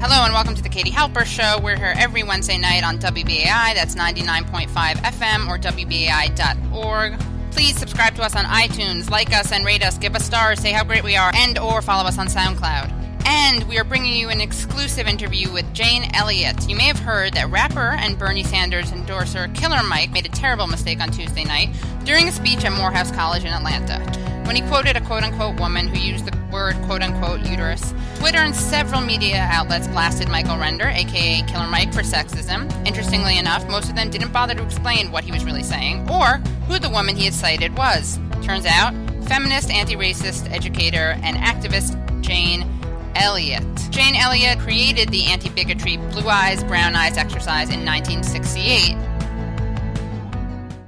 Hello and welcome to the Katie Halper Show. We're here every Wednesday night on WBAI, that's 99.5 FM or WBAI.org. Please subscribe to us on iTunes, like us and rate us, give us stars, say how great we are, and or follow us on SoundCloud. And we are bringing you an exclusive interview with Jane Elliott. You may have heard that rapper and Bernie Sanders endorser Killer Mike made a terrible mistake on Tuesday night during a speech at Morehouse College in Atlanta, when he quoted a quote-unquote woman who used the word quote-unquote uterus. Twitter and several media outlets blasted Michael Render, a.k.a. Killer Mike, for sexism. Interestingly enough, most of them didn't bother to explain what he was really saying or who the woman he had cited was. Turns out, feminist, anti-racist, educator, and activist Jane Elliott. Jane Elliott created the anti-bigotry Blue Eyes, Brown Eyes exercise in 1968.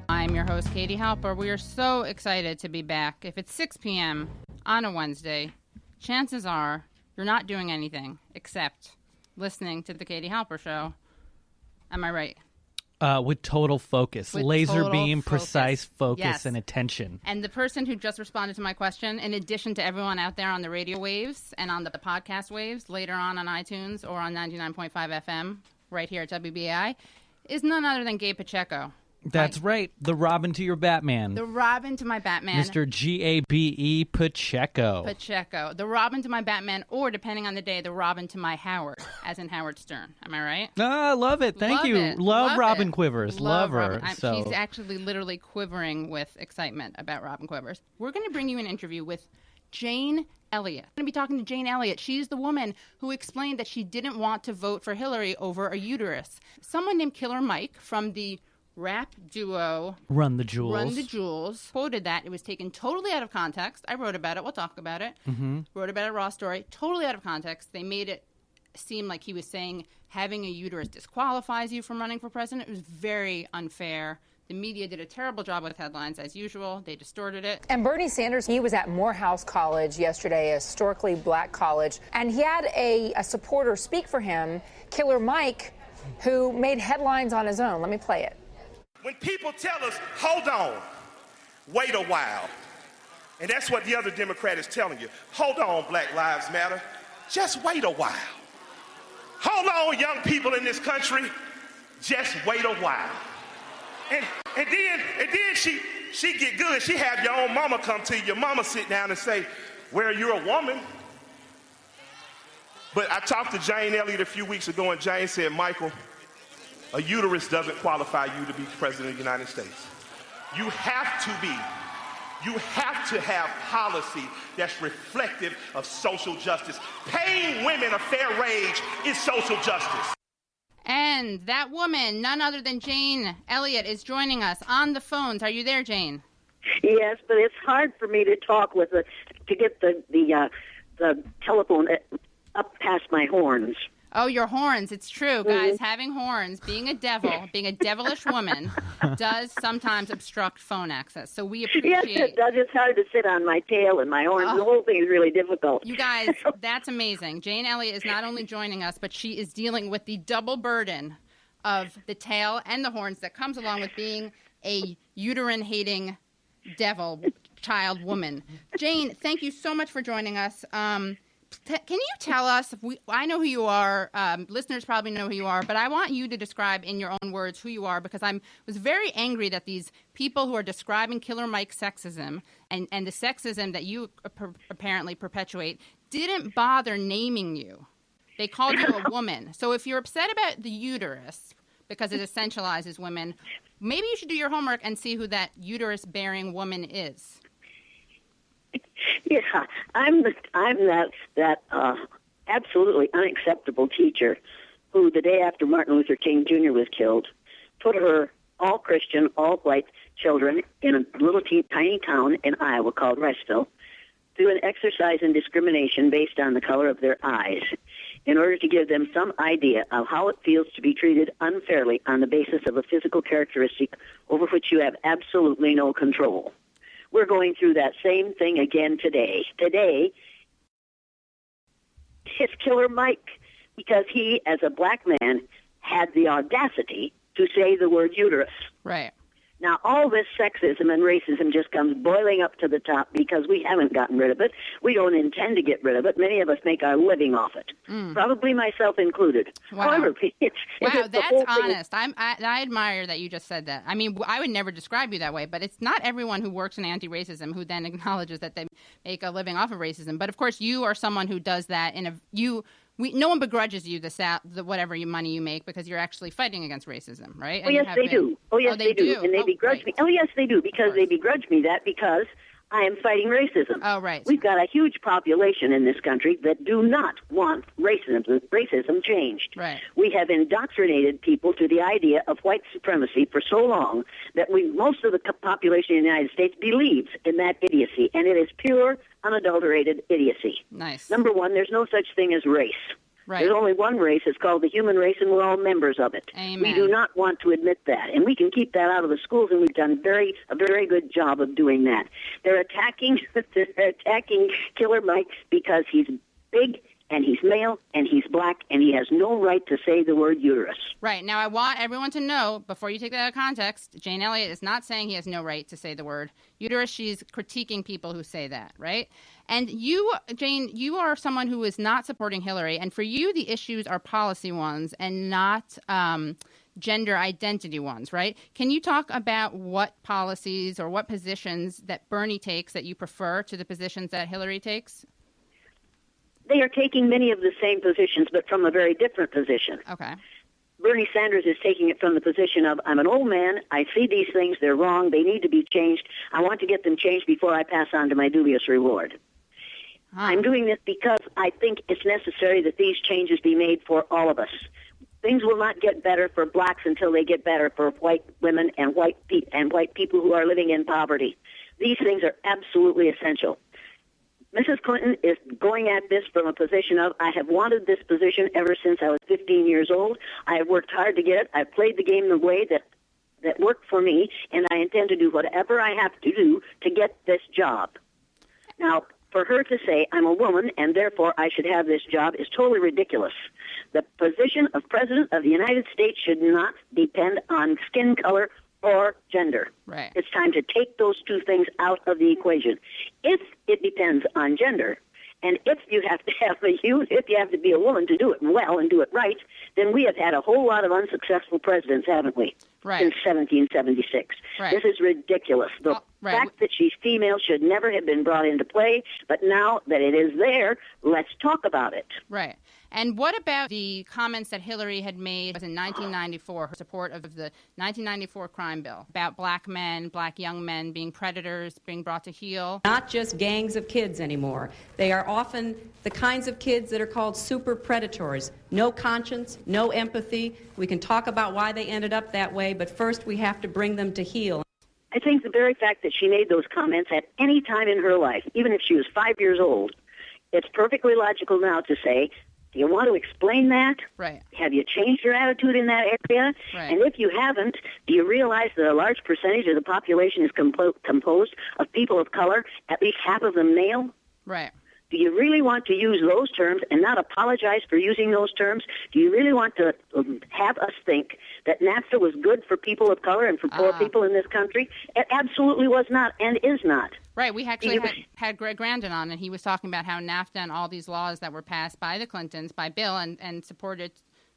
I'm your host, Katie Halper. We are so excited to be back. If it's 6 p.m. on a Wednesday, chances are you're not doing anything except listening to the Katie Halper Show. Am I right? With total focus, laser beam, precise focus, yes, and attention. And the person who just responded to my question, in addition to everyone out there on the radio waves and on the podcast waves, later on iTunes or on 99.5 FM, right here at WBAI, is none other than Gabe Pacheco. That's right. The Robin to your Batman. The Robin to my Batman. Mr. G-A-B-E Pacheco. Pacheco. The Robin to my Batman, or depending on the day, the Robin to my Howard, as in Howard Stern. Am I right? Ah, I love it. Thank you. Love Robin Quivers. Love her. So. She's actually literally quivering with excitement about Robin Quivers. We're going to bring you an interview with Jane Elliott. We're going to be talking to Jane Elliott. She's the woman who explained that she didn't want to vote for Hillary over a uterus. Someone named Killer Mike from the rap duo Run the Jewels quoted that. It was taken totally out of context. I wrote about it. We'll talk about it. Wrote about it, raw story. Totally out of context. They made it seem like he was saying having a uterus disqualifies you from running for president. It was very unfair. The media did a terrible job with headlines, as usual. They distorted it. And Bernie Sanders, he was at Morehouse College yesterday, a historically black college, and he had a supporter speak for him, Killer Mike, who made headlines on his own. Let me play it. When people tell us, hold on, wait a while, and that's what the other Democrat is telling you. Hold on, Black Lives Matter. Just wait a while. Hold on, young people in this country. Just wait a while. And then she get good. She have your own mama come to you. Your mama sit down and say, well, you're a woman. But I talked to Jane Elliott a few weeks ago, and Jane said, Michael, a uterus doesn't qualify you to be president of the United States. You have to have policy that's reflective of social justice. Paying women a fair wage is social justice. And that woman, none other than Jane Elliott, is joining us on the phones. Are you there, Jane? Yes, but it's hard for me to talk with to get the telephone up past my horns. Oh, your horns. It's true, guys. Having horns, being a devil, being a devilish woman, does sometimes obstruct phone access. So we appreciate... Yes, it does. It's hard to sit on my tail and my horns. The whole thing is really difficult. You guys, that's amazing. Jane Elliott is not only joining us, but she is dealing with the double burden of the tail and the horns that comes along with being a uterine-hating devil, child, woman. Jane, thank you so much for joining us. Can you tell us, I know who you are, listeners probably know who you are, but I want you to describe in your own words who you are, because I was very angry that these people who are describing Killer Mike's sexism and the sexism that you apparently perpetuate didn't bother naming you. They called you a woman. So if you're upset about the uterus because it essentializes women, maybe you should do your homework and see who that uterus-bearing woman is. Yeah, I'm that absolutely unacceptable teacher who, the day after Martin Luther King Jr. was killed, put her all Christian, all white children in a little tiny town in Iowa called Riceville through an exercise in discrimination based on the color of their eyes, in order to give them some idea of how it feels to be treated unfairly on the basis of a physical characteristic over which you have absolutely no control. We're going through that same thing again today. Today, it's Killer Mike, because he, as a black man, had the audacity to say the word uterus. Right. Now, all this sexism and racism just comes boiling up to the top because we haven't gotten rid of it. We don't intend to get rid of it. Many of us make our living off it, probably myself included. Wow. However, that's honest. I admire that you just said that. I mean, I would never describe you that way, but it's not everyone who works in anti-racism who then acknowledges that they make a living off of racism. But, of course, you are someone who does that no one begrudges you the whatever money you make because you're actually fighting against racism, right? Oh, yes, they do. Oh, yes, they do. And they begrudge me. Oh, yes, they do, because they begrudge me that because I am fighting racism. Oh, right. We've got a huge population in this country that do not want racism changed. Right. We have indoctrinated people to the idea of white supremacy for so long that most of the population in the United States believes in that idiocy, and it is pure, unadulterated idiocy. Nice. Number one, there's no such thing as race. Right. There's only one race. It's called the human race, and we're all members of it. Amen. We do not want to admit that, and we can keep that out of the schools, and we've done a very good job of doing that. They're attacking Killer Mike because he's big, and he's male, and he's black, and he has no right to say the word uterus. Right. Now, I want everyone to know, before you take that out of context, Jane Elliott is not saying he has no right to say the word uterus. She's critiquing people who say that, right? And you, Jane, you are someone who is not supporting Hillary, and for you, the issues are policy ones and not gender identity ones, right? Can you talk about what policies or what positions that Bernie takes that you prefer to the positions that Hillary takes? They are taking many of the same positions, but from a very different position. Okay. Bernie Sanders is taking it from the position of, I'm an old man, I see these things, they're wrong, they need to be changed, I want to get them changed before I pass on to my dubious reward. I'm doing this because I think it's necessary that these changes be made for all of us. Things will not get better for blacks until they get better for white women and white people who are living in poverty. These things are absolutely essential. Mrs. Clinton is going at this from a position of, I have wanted this position ever since I was 15 years old. I have worked hard to get it. I've played the game the way that worked for me, and I intend to do whatever I have to do to get this job. Now, for her to say, I'm a woman, and therefore I should have this job is totally ridiculous. The position of President of the United States should not depend on skin color or gender. Right. It's time to take those two things out of the equation. If it depends on gender, and if you have to be a woman to do it well and do it right, then we have had a whole lot of unsuccessful presidents, haven't we? Right. Since 1776. Right. This is ridiculous. The fact that she's female should never have been brought into play, but now that it is there, let's talk about it. Right. And what about the comments that Hillary had made in 1994, her support of the 1994 crime bill about black men, black young men being predators, being brought to heel? Not just gangs of kids anymore. They are often the kinds of kids that are called super predators. No conscience, no empathy. We can talk about why they ended up that way, but first we have to bring them to heel. I think the very fact that she made those comments at any time in her life, even if she was 5 years old, it's perfectly logical now to say, do you want to explain that? Right. Have you changed your attitude in that area? Right. And if you haven't, do you realize that a large percentage of the population is composed of people of color, at least half of them male? Right. Do you really want to use those terms and not apologize for using those terms? Do you really want to have us think that NAFTA was good for people of color and for poor people in this country? It absolutely was not and is not. Right. We actually had Greg Grandin on, and he was talking about how NAFTA and all these laws that were passed by the Clintons, by Bill, and supported,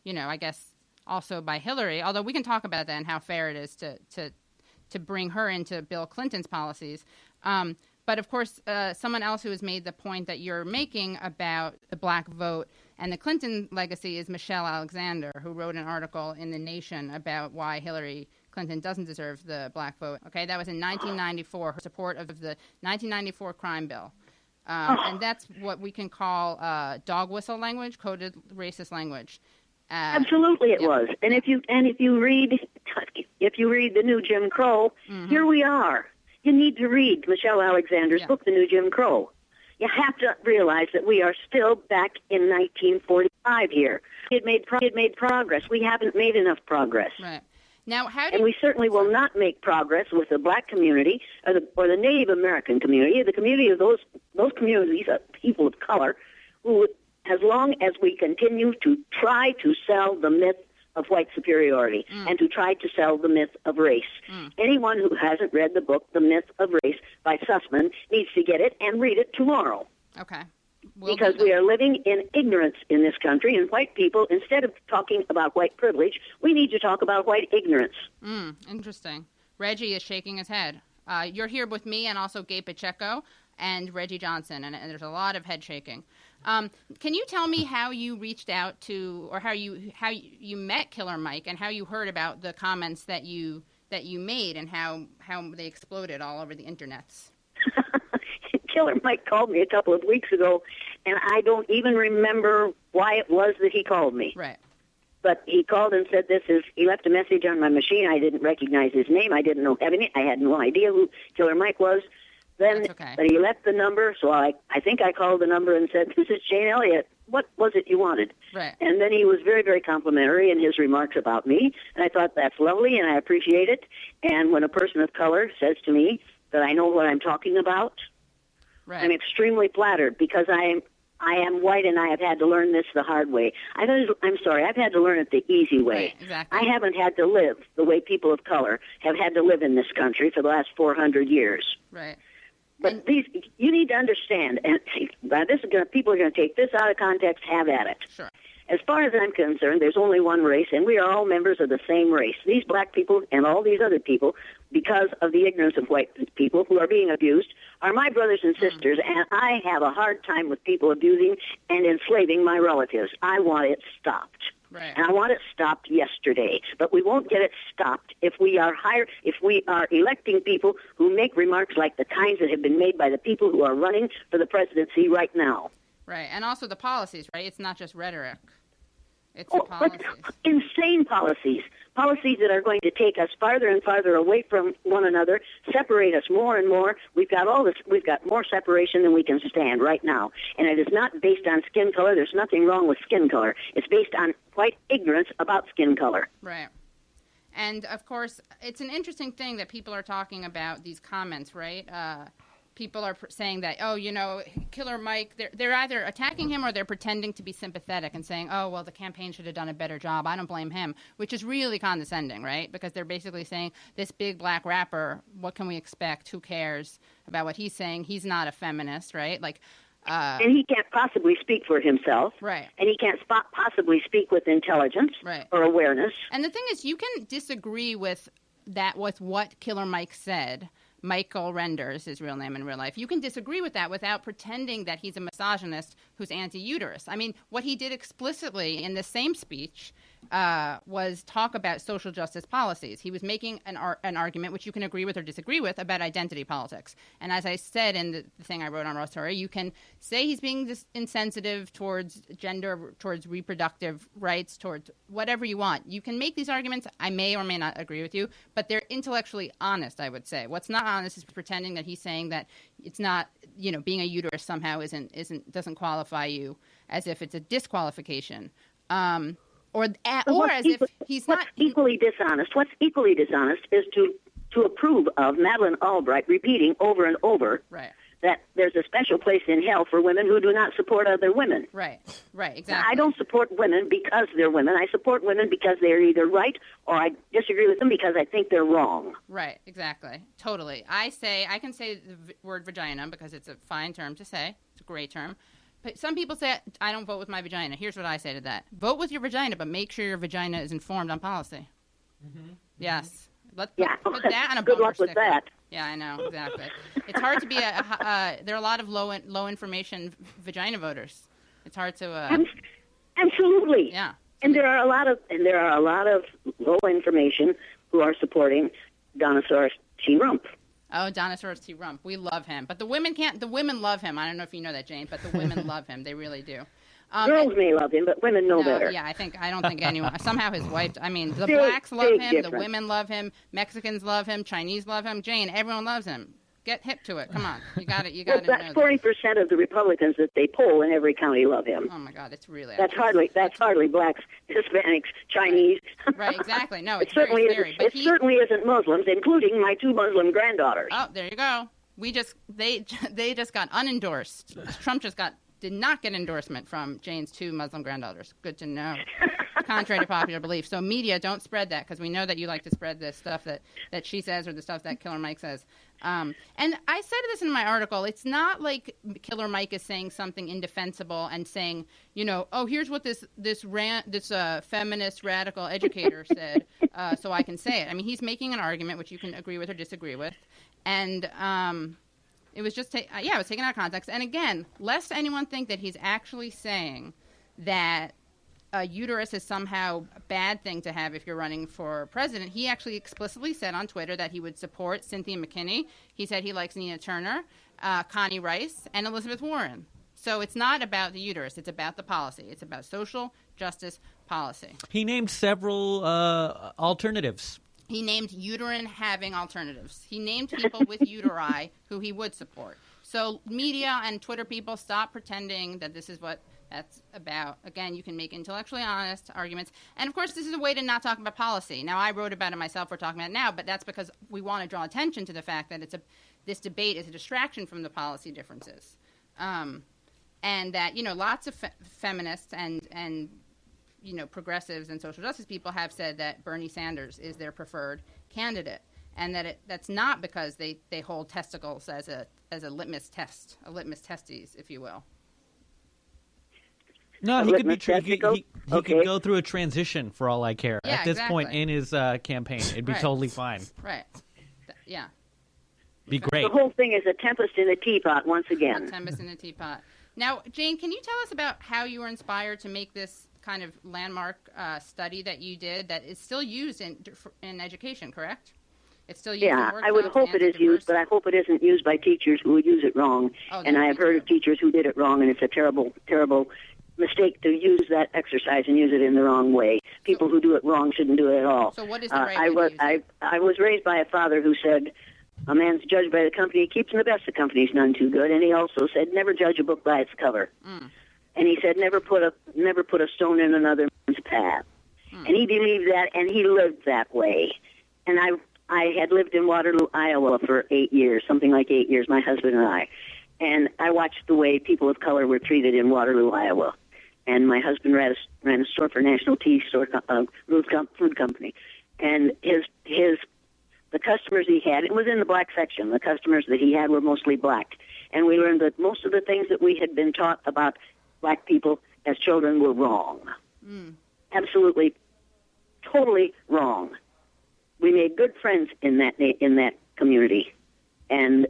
I guess, also by Hillary, although we can talk about that and how fair it is to bring her into Bill Clinton's policies. But, of course, someone else who has made the point that you're making about the black vote and the Clinton legacy is Michelle Alexander, who wrote an article in The Nation about why Hillary Clinton doesn't deserve the black vote. Okay, that was in 1994, her support of the 1994 crime bill. And that's what we can call dog whistle language, coded racist language. Absolutely, it was. And if you read the new Jim Crow, here we are. You need to read Michelle Alexander's book, The New Jim Crow. You have to realize that we are still back in 1945 here. It made progress. We haven't made enough progress. Right. Now, and we certainly will not make progress with the black community or the Native American community, the community of those communities of people of color, who, as long as we continue to try to sell the myth of white superiority and who tried to sell the myth of race. Anyone who hasn't read the book, The Myth of Race by Sussman, needs to get it and read it tomorrow. Okay. Because we are living in ignorance in this country, and white people, instead of talking about white privilege, we need to talk about white ignorance. Interesting. Reggie is shaking his head. You're here with me and also Gabe Pacheco and Reggie Johnson, and there's a lot of head shaking. Can you tell me how you reached out to, or how you met Killer Mike, and how you heard about the comments that you made, and how they exploded all over the internets? Killer Mike called me a couple of weeks ago, and I don't even remember why it was that he called me. Right. But he called and said he left a message on my machine. I didn't recognize his name. I didn't know I had no idea who Killer Mike was. Then, okay. But he left the number, so I think I called the number and said, "This is Jane Elliott. What was it you wanted?" Right. And then he was very, very complimentary in his remarks about me, and I thought that's lovely, and I appreciate it. And when a person of color says to me that I know what I'm talking about, right. I'm extremely flattered, because I am white, and I have had to learn this the hard way. I've had to learn it the easy way. Right, exactly. I haven't had to live the way people of color have had to live in this country for the last 400 years. Right. But you need to understand, and people are going to take this out of context, have at it. Sure. As far as I'm concerned, there's only one race, and we are all members of the same race. These black people and all these other people, because of the ignorance of white people who are being abused, are my brothers and sisters, and I have a hard time with people abusing and enslaving my relatives. I want it stopped. Right. And I want it stopped yesterday. But we won't get it stopped if we are electing people who make remarks like the kinds that have been made by the people who are running for the presidency right now. Right. And also the policies, right? It's not just rhetoric. It's the policies. Insane policies. Policies that are going to take us farther and farther away from one another, separate us more and more. We've got more separation than we can stand right now. And it is not based on skin color. There's nothing wrong with skin color. It's based on white ignorance about skin color. Right. And, of course, it's an interesting thing that people are talking about these comments, right? People are saying that, Killer Mike, they're either attacking him or they're pretending to be sympathetic and saying, oh, well, the campaign should have done a better job. I don't blame him, which is really condescending, right? Because they're basically saying, this big black rapper, what can we expect? Who cares about what he's saying? He's not a feminist, right? And he can't possibly speak for himself. Right. And he can't possibly speak with intelligence or awareness. And the thing is, you can disagree with what Killer Mike said. Michael Render is his real name in real life. You can disagree with that without pretending that he's a misogynist who's anti-uterus. I mean, what he did explicitly in the same speech was talk about social justice policies. He was making an argument, which you can agree with or disagree with, about identity politics. And as I said in the thing I wrote on Rhetoric, you can say he's being insensitive towards gender, towards reproductive rights, towards whatever you want. You can make these arguments. I may or may not agree with you, but they're intellectually honest, I would say. What's not honest is pretending that he's saying that it's not, being a uterus somehow doesn't qualify you, as if it's a disqualification. Or as if he's not equally dishonest. What's equally dishonest is to approve of Madeleine Albright repeating over and over that there's a special place in hell for women who do not support other women. Right, exactly. Now, I don't support women because they're women. I support women because they're either right or I disagree with them because I think they're wrong. Right, exactly. Totally. I can say the word vagina because it's a fine term to say. It's a great term. But some people say, I don't vote with my vagina. Here's what I say to that. Vote with your vagina, but make sure your vagina is informed on policy. Mm-hmm. Yes. Let's put that on a good bumper luck sticker. With that. Yeah, I know, exactly. It's hard to be there are a lot of low information vagina voters. It's hard to absolutely. Yeah. And there are a lot of low information who are supporting Donosaurus T. Rump. Oh, Donosaurus T. Rump. We love him. But the women can't. The women love him. I don't know if you know that, Jane, but the women love him. They really do. Girls may love him, but women know better. Yeah, I don't think anyone. Somehow his wife. I mean, the blacks love him. Difference. The women love him. Mexicans love him. Chinese love him. Jane, everyone loves him. Get hip to it. Come on, you got it. That's 40% of the Republicans that they poll in every county love him. Oh my God, it's really. That's hardly blacks, Hispanics, Chinese. Right, exactly. No, it's certainly very scary. It certainly isn't Muslims, including my 2 Muslim granddaughters. Oh, there you go. They just got unendorsed. Trump just got did not get endorsement from Jane's 2 Muslim granddaughters. Good to know. Contrary to popular belief. So media, don't spread that, because we know that you like to spread the stuff that she says or the stuff that Killer Mike says. And I said this in my article. It's not like Killer Mike is saying something indefensible and saying, oh, here's what this feminist radical educator said, so I can say it. I mean, he's making an argument which you can agree with or disagree with, and it was just it was taken out of context. And again, lest anyone think that he's actually saying that a uterus is somehow a bad thing to have if you're running for president. He actually explicitly said on Twitter that he would support Cynthia McKinney. He said he likes Nina Turner, Connie Rice, and Elizabeth Warren. So it's not about the uterus. It's about the policy. It's about social justice policy. He named several alternatives. He named uterine-having alternatives. He named people with uteri who he would support. So media and Twitter people, stop pretending that this is what that's about. Again, you can make intellectually honest arguments. And, of course, this is a way to not talk about policy. Now, I wrote about it myself. We're talking about it now. But that's because we want to draw attention to the fact that this debate is a distraction from the policy differences. And that, lots of feminists and progressives and social justice people have said that Bernie Sanders is their preferred candidate. And that that's not because they hold testicles as a litmus test, a litmus testes, if you will. No, he could be. He could go through a transition for all I care. Yeah, at this point in his campaign, it'd be totally fine. Right. Yeah. Be great. The whole thing is a tempest in a teapot once again. A tempest in a teapot. Now, Jane, can you tell us about how you were inspired to make this kind of landmark study that you did that is still used in education, correct? It's still used in workshops. I would hope it is used, but I hope it isn't used by teachers who would use it wrong. And I have heard of teachers who did it wrong, and it's a terrible, terrible mistake to use that exercise and use it in the wrong way. People who do it wrong shouldn't do it at all. So what is the right way to use it? I was raised by a father who said, a man's judged by the company he keeps, and the best of companies none too good. And he also said, never judge a book by its cover. And he said, never put a stone in another man's path. And he believed that, and he lived that way. And I had lived in Waterloo, Iowa for 8 years, something like 8 years, my husband and I. And I watched the way people of color were treated in Waterloo, Iowa. And my husband ran a store for National Tea Store, food company. And the customers he had, it was in the black section, the customers that he had were mostly black. And we learned that most of the things that we had been taught about black people as children were wrong. Absolutely, totally wrong. We made good friends in that community, and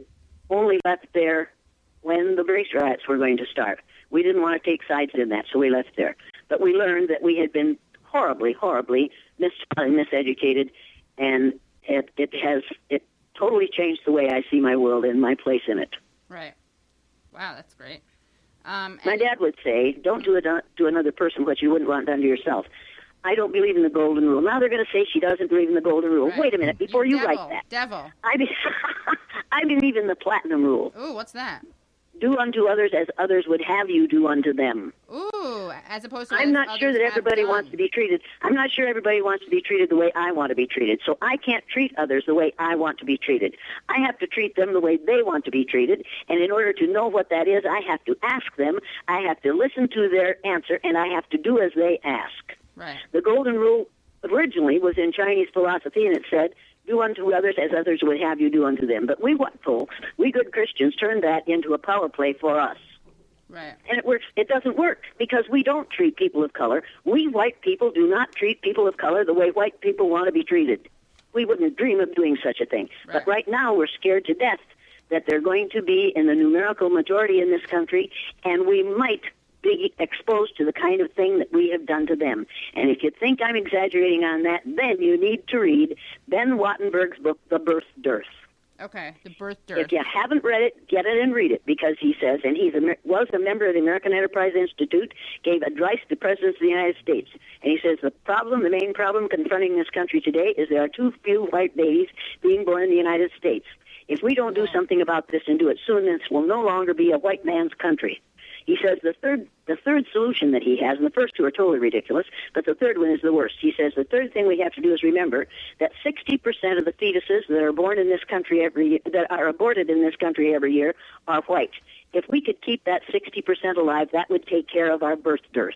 only left there when the race riots were going to start. We didn't want to take sides in that, so we left there. But we learned that we had been horribly, horribly miseducated, and it totally changed the way I see my world and my place in it. Right. Wow, that's great. My dad would say, don't do to another person what you wouldn't want done to yourself. I don't believe in the golden rule. Now they're going to say she doesn't believe in the golden rule. Right. Wait a minute, before you write that. Devil. I believe in the platinum rule. Ooh, what's that? Do unto others as others would have you do unto them. Ooh, as opposed to I'm not sure that everybody wants to be treated. I'm not sure everybody wants to be treated the way I want to be treated. So I can't treat others the way I want to be treated. I have to treat them the way they want to be treated. And in order to know what that is, I have to ask them. I have to listen to their answer, and I have to do as they ask. Right. The golden rule originally was in Chinese philosophy, and it said, do unto others as others would have you do unto them. But we white folks, we good Christians, turned that into a power play for us. Right. And it works. It doesn't work because we don't treat people of color. We white people do not treat people of color the way white people want to be treated. We wouldn't dream of doing such a thing. Right. But right now we're scared to death that they're going to be in the numerical majority in this country, and we might be exposed to the kind of thing that we have done to them. And if you think I'm exaggerating on that, then you need to read Ben Wattenberg's book, The Birth Dearth. Okay, The Birth Dearth. If you haven't read it, get it and read it, because he says, and was a member of the American Enterprise Institute, gave advice to presidents of the United States. And he says the main problem confronting this country today is there are too few white babies being born in the United States. If we don't do something about this and do it soon, this will no longer be a white man's country. He says the third solution that he has, and the first two are totally ridiculous, but the third one is the worst. He says the third thing we have to do is remember that 60% of the fetuses that are born in this country that are aborted in this country every year are white. If we could keep that 60% alive, that would take care of our birth dearth.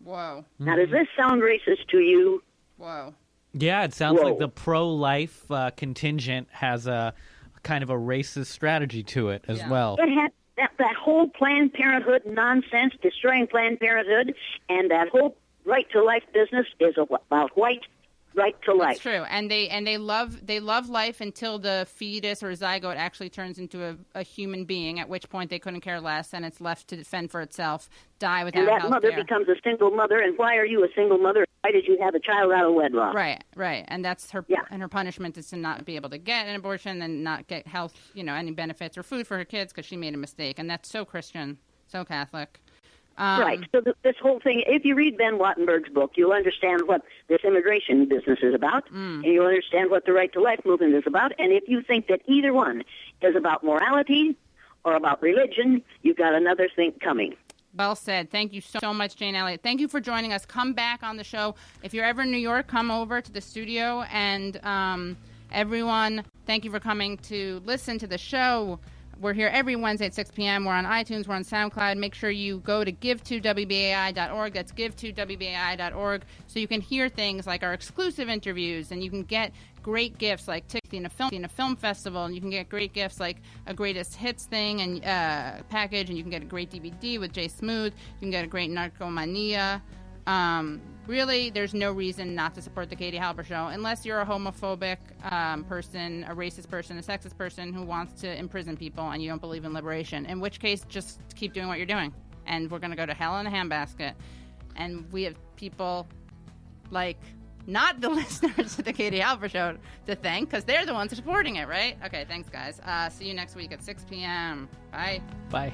Whoa. Now, does this sound racist to you? Whoa. Yeah, it sounds like the pro-life contingent has a kind of a racist strategy to it as well. It had that whole Planned Parenthood nonsense, destroying Planned Parenthood, and that whole right to life business is about white right to life. That's true, and they love life until the fetus or zygote actually turns into a human being, at which point they couldn't care less, and it's left to fend for itself, die without health care. And that mother becomes a single mother, and why are you a single mother? Why did you have a child out of wedlock? Right, and that's her. Yeah. And her punishment is to not be able to get an abortion and not get health, any benefits or food for her kids because she made a mistake, and that's so Christian, so Catholic. Right. So this whole thing, if you read Ben Wattenberg's book, you'll understand what this immigration business is about, and you'll understand what the right to life movement is about. And if you think that either one is about morality or about religion, you've got another thing coming. Well said. Thank you so much, Jane Elliott. Thank you for joining us. Come back on the show. If you're ever in New York, come over to the studio. And everyone, thank you for coming to listen to the show. We're here every Wednesday at 6 p.m. We're on iTunes. We're on SoundCloud. Make sure you go to give2wbai.org. That's give2wbai.org. So you can hear things like our exclusive interviews, and you can get great gifts like tickets in a film festival, and you can get great gifts like a greatest hits thing and package, and you can get a great DVD with Jay Smooth. You can get a great Narcomania. Really, there's no reason not to support the Katie Halper Show unless you're a homophobic person, a racist person, a sexist person who wants to imprison people and you don't believe in liberation, in which case just keep doing what you're doing. And we're going to go to hell in a handbasket. And we have people like not the listeners of the Katie Halper Show to thank because they're the ones supporting it, right? Okay, thanks, guys. See you next week at 6 p.m. Bye. Bye.